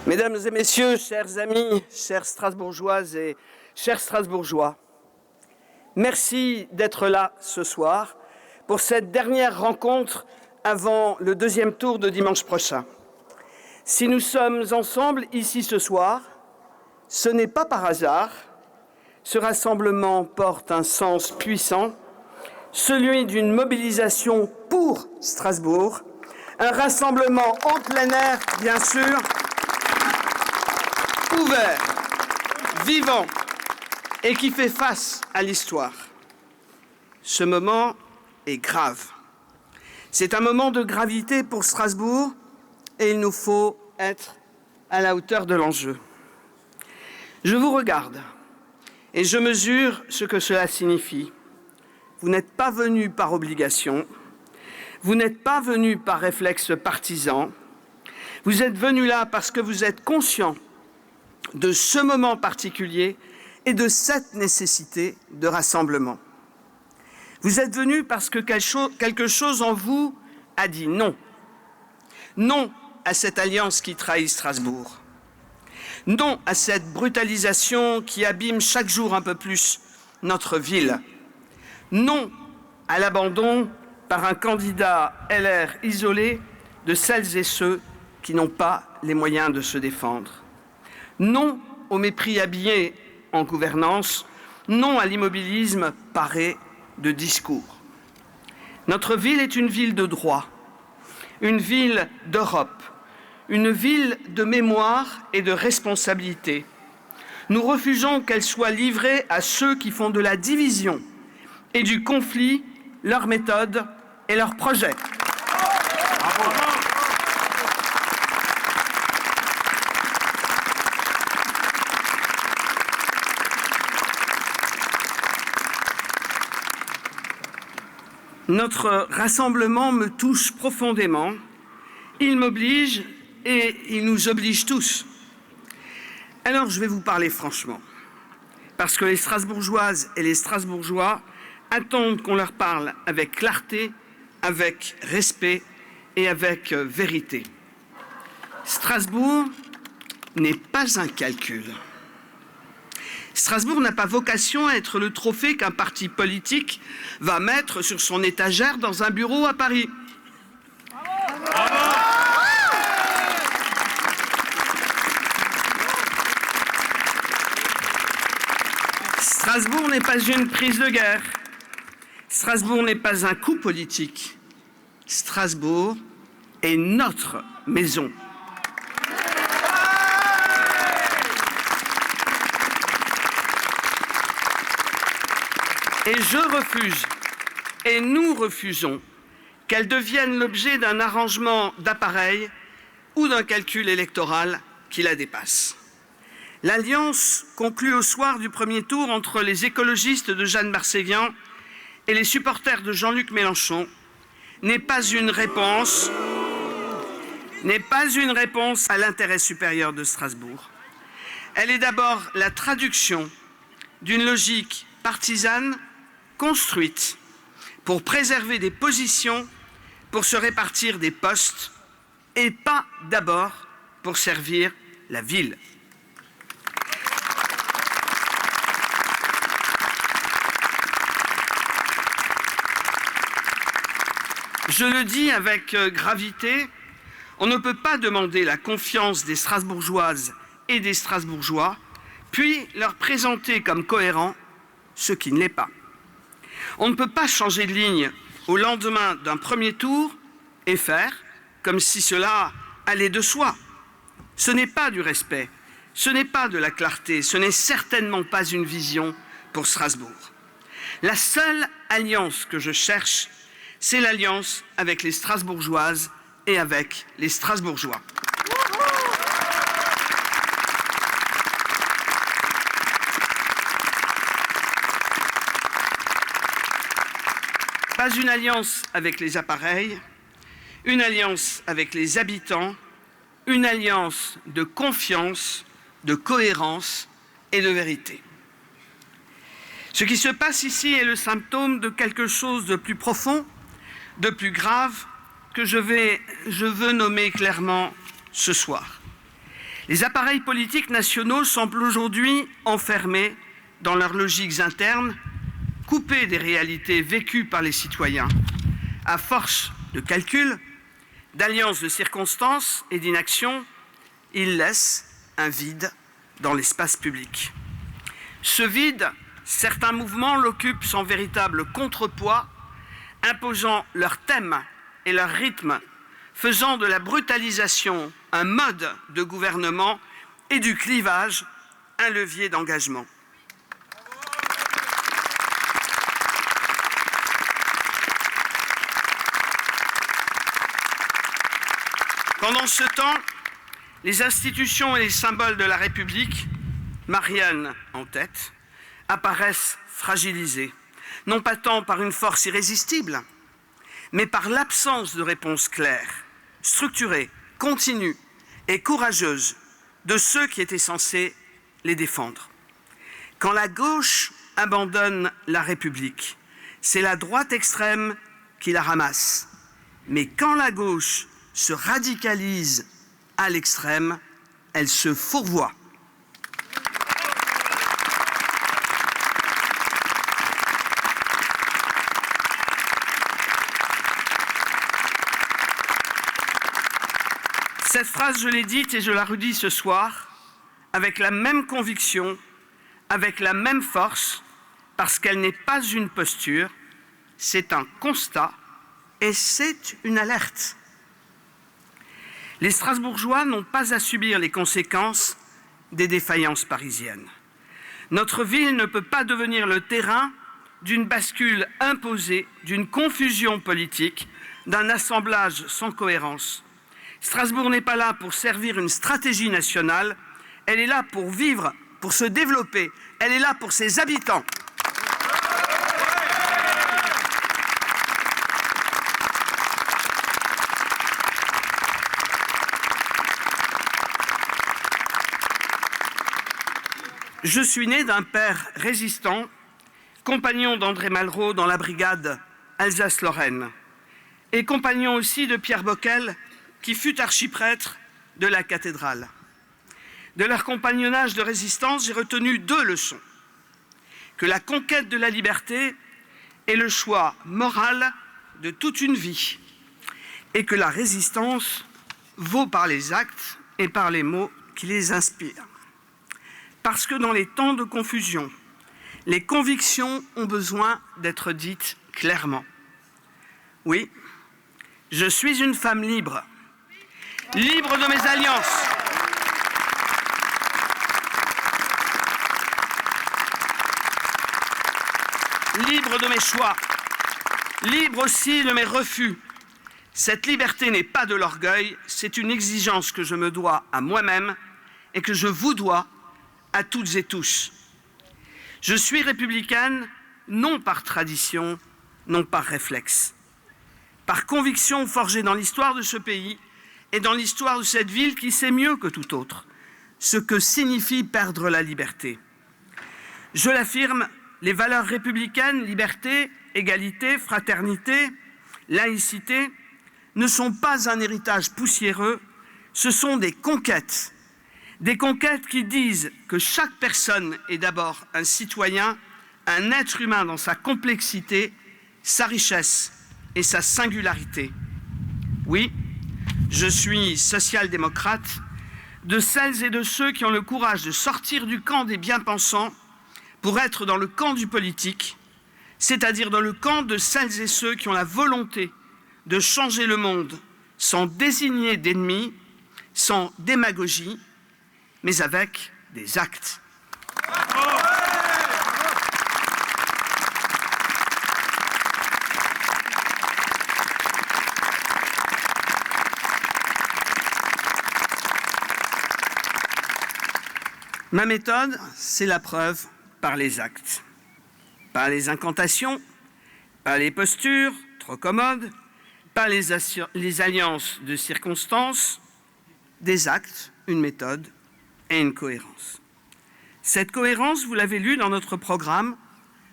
Mesdames et messieurs, chers amis, chères Strasbourgeoises et chers Strasbourgeois, merci d'être là ce soir pour cette dernière rencontre avant le deuxième tour de dimanche prochain. Si nous sommes ensemble ici ce soir, ce n'est pas par hasard. Ce rassemblement porte un sens puissant, celui d'une mobilisation pour Strasbourg, un rassemblement en plein air, bien sûr, ouvert, vivant et qui fait face à l'histoire. Ce moment est grave. C'est un moment de gravité pour Strasbourg et il nous faut être à la hauteur de l'enjeu. Je vous regarde et je mesure ce que cela signifie. Vous n'êtes pas venus par obligation, vous n'êtes pas venus par réflexe partisan, vous êtes venus là parce que vous êtes conscients de ce moment particulier et de cette nécessité de rassemblement. Vous êtes venus parce que quelque chose en vous a dit non. Non à cette alliance qui trahit Strasbourg. Non à cette brutalisation qui abîme chaque jour un peu plus notre ville. Non à l'abandon par un candidat LR isolé de celles et ceux qui n'ont pas les moyens de se défendre. Non au mépris habillé en gouvernance, non à l'immobilisme paré de discours. Notre ville est une ville de droit, une ville d'Europe, une ville de mémoire et de responsabilité. Nous refusons qu'elle soit livrée à ceux qui font de la division et du conflit leur méthode et leur projet. Notre rassemblement me touche profondément, il m'oblige et il nous oblige tous. Alors je vais vous parler franchement, parce que les Strasbourgeoises et les Strasbourgeois attendent qu'on leur parle avec clarté, avec respect et avec vérité. Strasbourg n'est pas un calcul. Strasbourg n'a pas vocation à être le trophée qu'un parti politique va mettre sur son étagère dans un bureau à Paris. Strasbourg n'est pas une prise de guerre. Strasbourg n'est pas un coup politique. Strasbourg est notre maison. Et je refuse, et nous refusons, qu'elle devienne l'objet d'un arrangement d'appareil ou d'un calcul électoral qui la dépasse. L'alliance conclue au soir du premier tour entre les écologistes de Jeanne Marseillan et les supporters de Jean-Luc Mélenchon n'est pas une réponse à l'intérêt supérieur de Strasbourg. Elle est d'abord la traduction d'une logique partisane construite pour préserver des positions, pour se répartir des postes et pas d'abord pour servir la ville. Je le dis avec gravité, on ne peut pas demander la confiance des Strasbourgeoises et des Strasbourgeois, puis leur présenter comme cohérent ce qui ne l'est pas. On ne peut pas changer de ligne au lendemain d'un premier tour et faire comme si cela allait de soi. Ce n'est pas du respect, ce n'est pas de la clarté, ce n'est certainement pas une vision pour Strasbourg. La seule alliance que je cherche, c'est l'alliance avec les Strasbourgeoises et avec les Strasbourgeois. Pas une alliance avec les appareils, une alliance avec les habitants, une alliance de confiance, de cohérence et de vérité. Ce qui se passe ici est le symptôme de quelque chose de plus profond, de plus grave, que je veux nommer clairement ce soir. Les appareils politiques nationaux semblent aujourd'hui enfermés dans leurs logiques internes, coupés des réalités vécues par les citoyens. À force de calculs, d'alliances de circonstances et d'inaction, ils laissent un vide dans l'espace public. Ce vide, certains mouvements l'occupent sans véritable contrepoids, imposant leur thème et leur rythme, faisant de la brutalisation un mode de gouvernement et du clivage un levier d'engagement. Pendant ce temps, les institutions et les symboles de la République, Marianne en tête, apparaissent fragilisés, non pas tant par une force irrésistible, mais par l'absence de réponse claire, structurée, continue et courageuse de ceux qui étaient censés les défendre. Quand la gauche abandonne la République, c'est la droite extrême qui la ramasse. Mais quand la gauche se radicalise à l'extrême, elle se fourvoie. Cette phrase, je l'ai dite et je la redis ce soir, avec la même conviction, avec la même force, parce qu'elle n'est pas une posture, c'est un constat et c'est une alerte. Les Strasbourgeois n'ont pas à subir les conséquences des défaillances parisiennes. Notre ville ne peut pas devenir le terrain d'une bascule imposée, d'une confusion politique, d'un assemblage sans cohérence. Strasbourg n'est pas là pour servir une stratégie nationale, elle est là pour vivre, pour se développer, elle est là pour ses habitants. Je suis né d'un père résistant, compagnon d'André Malraux dans la brigade Alsace-Lorraine, et compagnon aussi de Pierre Bockel, qui fut archiprêtre de la cathédrale. De leur compagnonnage de résistance, j'ai retenu 2 leçons. Que la conquête de la liberté est le choix moral de toute une vie, et que la résistance vaut par les actes et par les mots qui les inspirent. Parce que dans les temps de confusion, les convictions ont besoin d'être dites clairement. Oui, je suis une femme libre, libre de mes alliances. Libre de mes choix, libre aussi de mes refus. Cette liberté n'est pas de l'orgueil, c'est une exigence que je me dois à moi-même et que je vous dois à toutes et tous. Je suis républicaine, non par tradition, non par réflexe, par conviction forgée dans l'histoire de ce pays et dans l'histoire de cette ville qui sait mieux que tout autre ce que signifie perdre la liberté. Je l'affirme, les valeurs républicaines, liberté, égalité, fraternité, laïcité, ne sont pas un héritage poussiéreux, ce sont des conquêtes. Des conquêtes qui disent que chaque personne est d'abord un citoyen, un être humain dans sa complexité, sa richesse et sa singularité. Oui, je suis social-démocrate, de celles et de ceux qui ont le courage de sortir du camp des bien-pensants pour être dans le camp du politique, c'est-à-dire dans le camp de celles et ceux qui ont la volonté de changer le monde sans désigner d'ennemis, sans démagogie, mais avec des actes. Ma méthode, c'est la preuve par les actes. Pas les incantations, pas les postures trop commodes, pas les alliances de circonstances, des actes, une méthode et une cohérence. Cette cohérence, vous l'avez lu dans notre programme,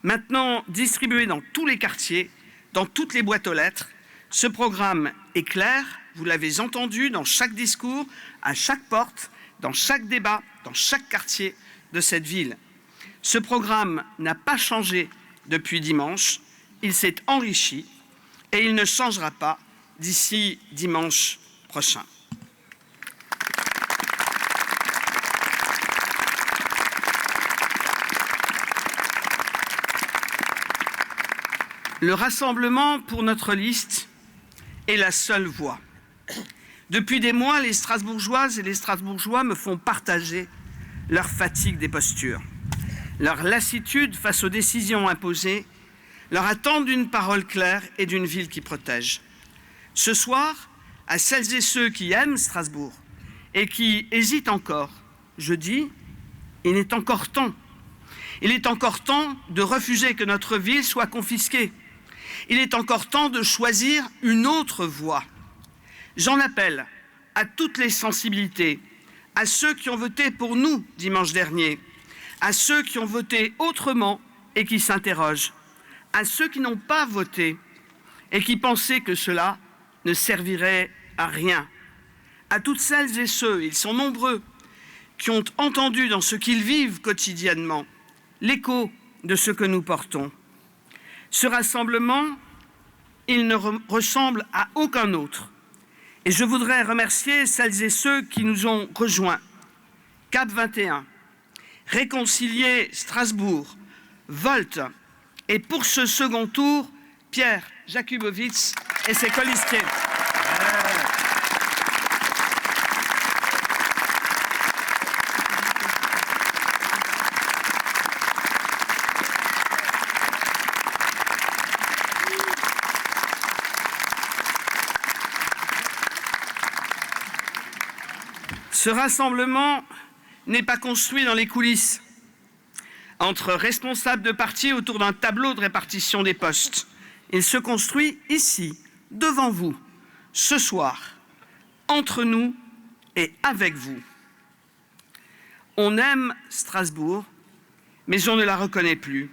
maintenant distribué dans tous les quartiers, dans toutes les boîtes aux lettres. Ce programme est clair, vous l'avez entendu dans chaque discours, à chaque porte, dans chaque débat, dans chaque quartier de cette ville. Ce programme n'a pas changé depuis dimanche, il s'est enrichi et il ne changera pas d'ici dimanche prochain. Le rassemblement pour notre liste est la seule voie. Depuis des mois, les Strasbourgeoises et les Strasbourgeois me font partager leur fatigue des postures, leur lassitude face aux décisions imposées, leur attente d'une parole claire et d'une ville qui protège. Ce soir, à celles et ceux qui aiment Strasbourg et qui hésitent encore, je dis, il est encore temps. Il est encore temps de refuser que notre ville soit confisquée. Il est encore temps de choisir une autre voie. J'en appelle à toutes les sensibilités, à ceux qui ont voté pour nous dimanche dernier, à ceux qui ont voté autrement et qui s'interrogent, à ceux qui n'ont pas voté et qui pensaient que cela ne servirait à rien, à toutes celles et ceux, ils sont nombreux, qui ont entendu dans ce qu'ils vivent quotidiennement l'écho de ce que nous portons. Ce rassemblement, il ne ressemble à aucun autre. Et je voudrais remercier celles et ceux qui nous ont rejoints. Cap 21, Réconcilier Strasbourg, Volt, et pour ce second tour, Pierre Jakubowicz et ses colistiers. Ce rassemblement n'est pas construit dans les coulisses, entre responsables de partis autour d'un tableau de répartition des postes. Il se construit ici, devant vous, ce soir, entre nous et avec vous. On aime Strasbourg, mais on ne la reconnaît plus.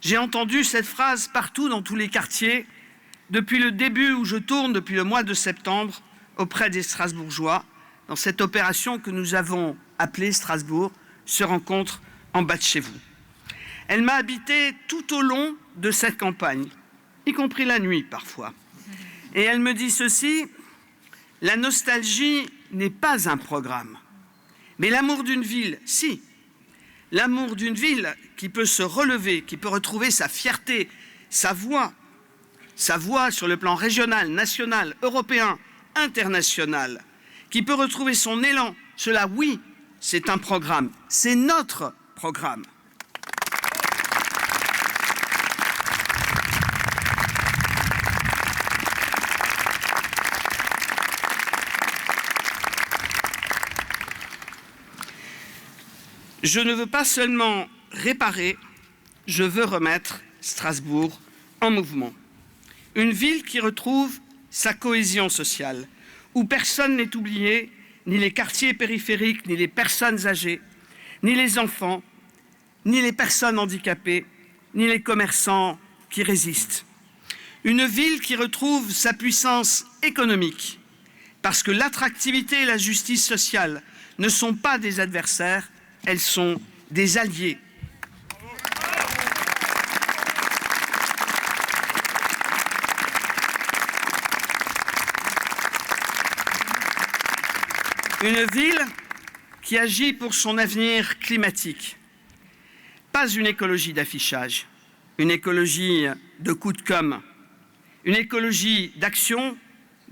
J'ai entendu cette phrase partout dans tous les quartiers depuis le début où je tourne, depuis le mois de septembre, auprès des Strasbourgeois, dans cette opération que nous avons appelée Strasbourg se rencontre en bas de chez vous. Elle m'a habité tout au long de cette campagne, y compris la nuit parfois. Et elle me dit ceci, la nostalgie n'est pas un programme, mais l'amour d'une ville, si. L'amour d'une ville qui peut se relever, qui peut retrouver sa fierté, sa voix sur le plan régional, national, européen, international, qui peut retrouver son élan. Cela, oui, c'est un programme. C'est notre programme. Je ne veux pas seulement réparer, je veux remettre Strasbourg en mouvement. Une ville qui retrouve sa cohésion sociale, où personne n'est oublié, ni les quartiers périphériques, ni les personnes âgées, ni les enfants, ni les personnes handicapées, ni les commerçants qui résistent. Une ville qui retrouve sa puissance économique, parce que l'attractivité et la justice sociale ne sont pas des adversaires, elles sont des alliés. Une ville qui agit pour son avenir climatique. Pas une écologie d'affichage, une écologie de coup de com', une écologie d'action,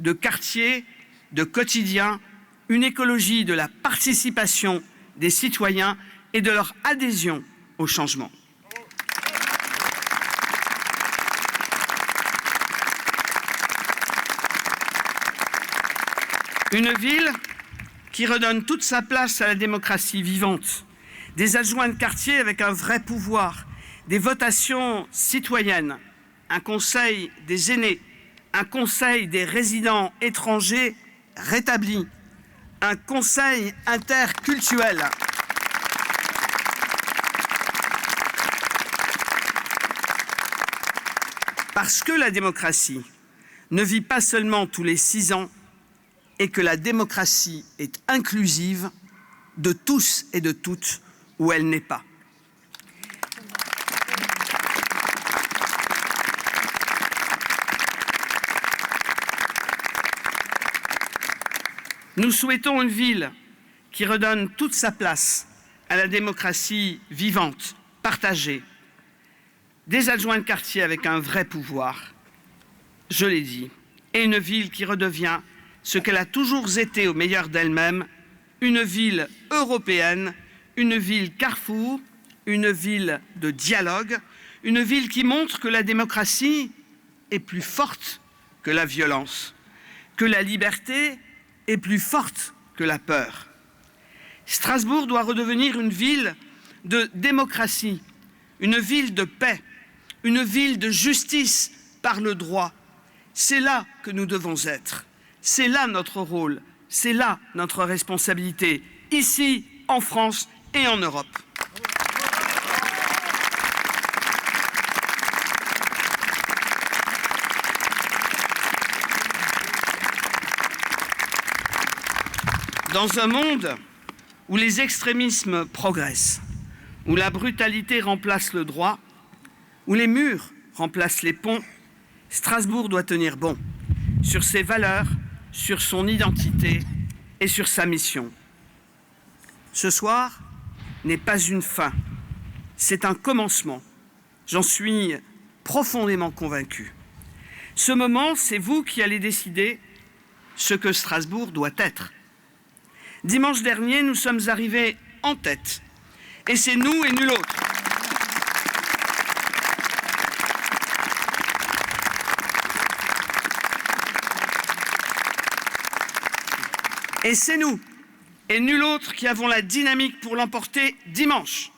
de quartier, de quotidien, une écologie de la participation des citoyens et de leur adhésion au changement. Une ville qui redonne toute sa place à la démocratie vivante, des adjoints de quartier avec un vrai pouvoir, des votations citoyennes, un conseil des aînés, un conseil des résidents étrangers rétabli, un conseil interculturel. Parce que la démocratie ne vit pas seulement tous les 6 ans et que la démocratie est inclusive, de tous et de toutes où elle n'est pas. Nous souhaitons une ville qui redonne toute sa place à la démocratie vivante, partagée, des adjoints de quartier avec un vrai pouvoir, je l'ai dit, et une ville qui redevient ce qu'elle a toujours été au meilleur d'elle-même, une ville européenne, une ville carrefour, une ville de dialogue, une ville qui montre que la démocratie est plus forte que la violence, que la liberté est plus forte que la peur. Strasbourg doit redevenir une ville de démocratie, une ville de paix, une ville de justice par le droit. C'est là que nous devons être. C'est là notre rôle. C'est là notre responsabilité, ici, en France et en Europe. Dans un monde où les extrémismes progressent, où la brutalité remplace le droit, où les murs remplacent les ponts, Strasbourg doit tenir bon sur ses valeurs, sur son identité et sur sa mission. Ce soir n'est pas une fin, c'est un commencement. J'en suis profondément convaincu. Ce moment, c'est vous qui allez décider ce que Strasbourg doit être. Dimanche dernier, nous sommes arrivés en tête. Et c'est nous et nul autre. Et c'est nous et nul autre qui avons la dynamique pour l'emporter dimanche.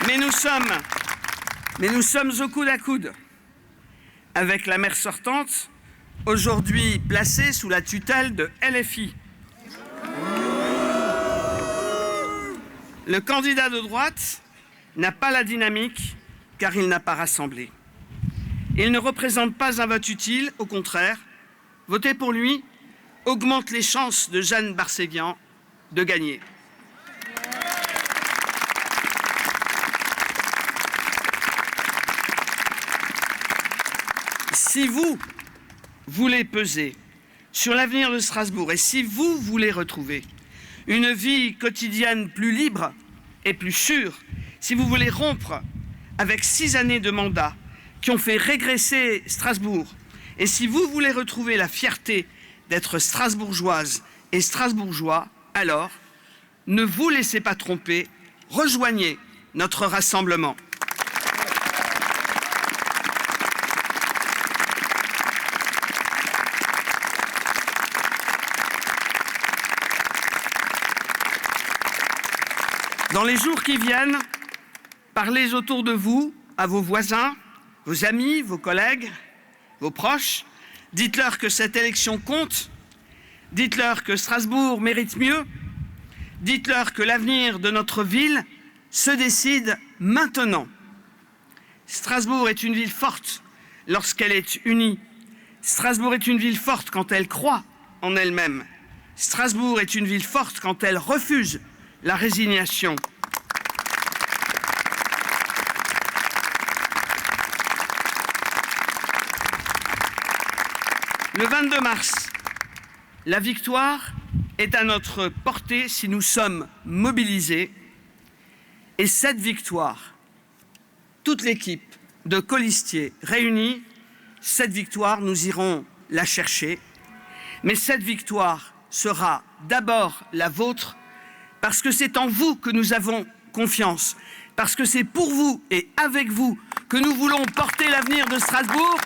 Mais nous sommes au coude à coude avec la maire sortante, aujourd'hui placée sous la tutelle de LFI. Le candidat de droite n'a pas la dynamique car il n'a pas rassemblé. Il ne représente pas un vote utile, au contraire. Voter pour lui augmente les chances de Jeanne Barséguian de gagner. Si vous voulez peser sur l'avenir de Strasbourg et si vous voulez retrouver une vie quotidienne plus libre et plus sûre, si vous voulez rompre avec 6 années de mandat qui ont fait régresser Strasbourg, et si vous voulez retrouver la fierté d'être strasbourgeoise et strasbourgeois, alors ne vous laissez pas tromper, rejoignez notre rassemblement. Dans les jours qui viennent, parlez autour de vous, à vos voisins, vos amis, vos collègues, vos proches. Dites-leur que cette élection compte. Dites-leur que Strasbourg mérite mieux. Dites-leur que l'avenir de notre ville se décide maintenant. Strasbourg est une ville forte lorsqu'elle est unie. Strasbourg est une ville forte quand elle croit en elle-même. Strasbourg est une ville forte quand elle refuse la résignation. Le 22 mars, la victoire est à notre portée si nous sommes mobilisés. Et cette victoire, toute l'équipe de colistiers réunie, cette victoire, nous irons la chercher. Mais cette victoire sera d'abord la vôtre, parce que c'est en vous que nous avons confiance, parce que c'est pour vous et avec vous que nous voulons porter l'avenir de Strasbourg,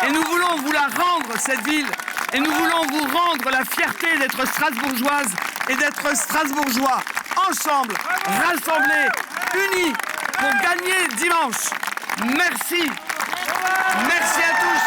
et nous voulons vous la rendre, cette ville, et nous voulons vous rendre la fierté d'être strasbourgeoise et d'être strasbourgeois, ensemble, rassemblés, unis, pour gagner dimanche. Merci. Merci à tous.